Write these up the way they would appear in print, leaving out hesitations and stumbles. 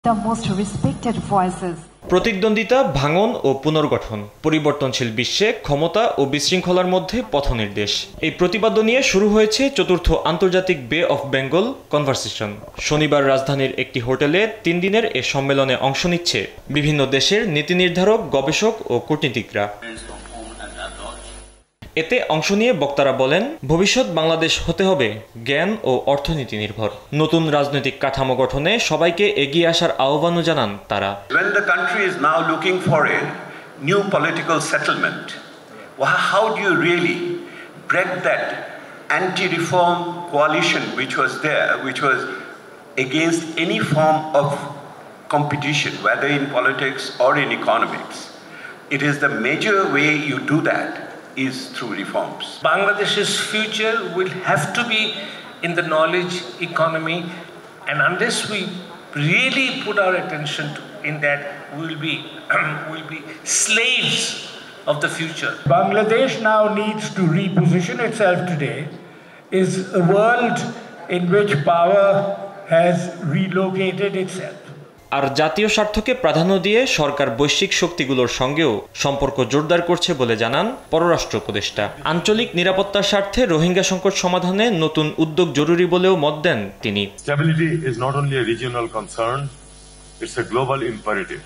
The most respected voices. প্রতিদ্বন্দ্বিতা ভাঙন ও পুনর্গঠন, পরিবর্তনশীল বিশ্বে ক্ষমতা ও বিশৃঙ্খলার মধ্যে পথনির্দেশ, এই প্রতিপাদ্য নিয়ে শুরু হয়েছে চতুর্থ আন্তর্জাতিক বে অফ বেঙ্গল কনভারসেশন। শনিবার রাজধানীর একটি হোটেলে 3 দিনের এ সম্মেলনে অংশ নিচ্ছে বিভিন্ন দেশের নীতি নির্ধারক, গবেষক ও কূটনীতিকরা। এতে অংশ নিয়ে বক্তারা বলেন, ভবিষ্যৎ বাংলাদেশ হতে হবে জ্ঞান ও অর্থনীতি নির্ভর। নতুন রাজনৈতিক কাঠামো গঠনে সবাইকে এগিয়ে আসার আহ্বানও জানান তারা। When the country is now looking for a new political settlement, how do you really break that anti-reform coalition which was there, which was against any form of competition, whether in politics or in economics? It is the major way you do that is through reforms. Bangladesh's future will have to be in the knowledge economy, and unless we really put our attention in that, we will be slaves of the future. Bangladesh now needs to reposition itself today is a world in which power has relocated itself. আর জাতীয় স্বার্থকে প্রাধান্য দিয়ে সরকার বৈশ্বিক শক্তিগুলোর সঙ্গেও সম্পর্ক জোরদার করছে বলে জানান পররাষ্ট্র উপদেষ্টা। আঞ্চলিক নিরাপত্তার স্বার্থে রোহিঙ্গা সংকট সমাধানে নতুন উদ্যোগ জরুরি বলেও মত দেন তিনি। Stability is not only a regional concern, it's a global imperative.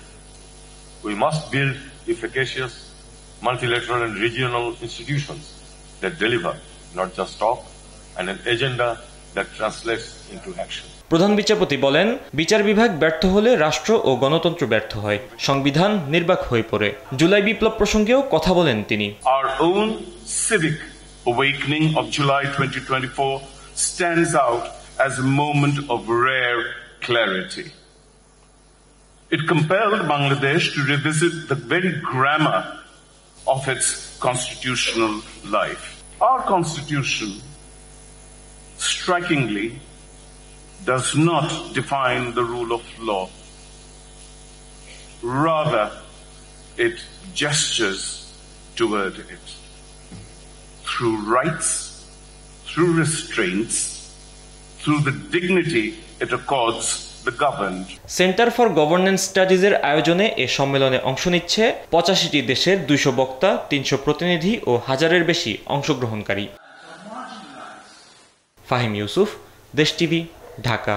We must build efficacious multilateral and regional institutions that deliver, not just talk, and an agenda that translates into action. প্রধান বিচারপতি বলেন, বিচার বিভাগ ব্যর্থ হলে রাষ্ট্র ও গণতন্ত্র ব্যর্থ হয়, সংবিধান নির্বাক হয়ে পড়ে। জুলাই বিপ্লব প্রসঙ্গেও কথা বলেন তিনি। Our own civic awakening of July 2024 stands out as a moment of rare clarity. It compelled Bangladesh to revisit the very grammar of its constitutional life. Our constitution, strikingly, does not define the rule of law. Rather, it gestures toward it. Through rights, through restraints, through the dignity it accords the governed. Centre for governance স্টাডিজের আয়োজনে এ সম্মেলনে অংশ নিচ্ছে 85টি দেশের 200 বক্তা, 300 প্রতিনিধি ও 1000-এর বেশি অংশগ্রহণকারী। ফাহিম ইউসুফ, দেশ টিভি, ঢাকা।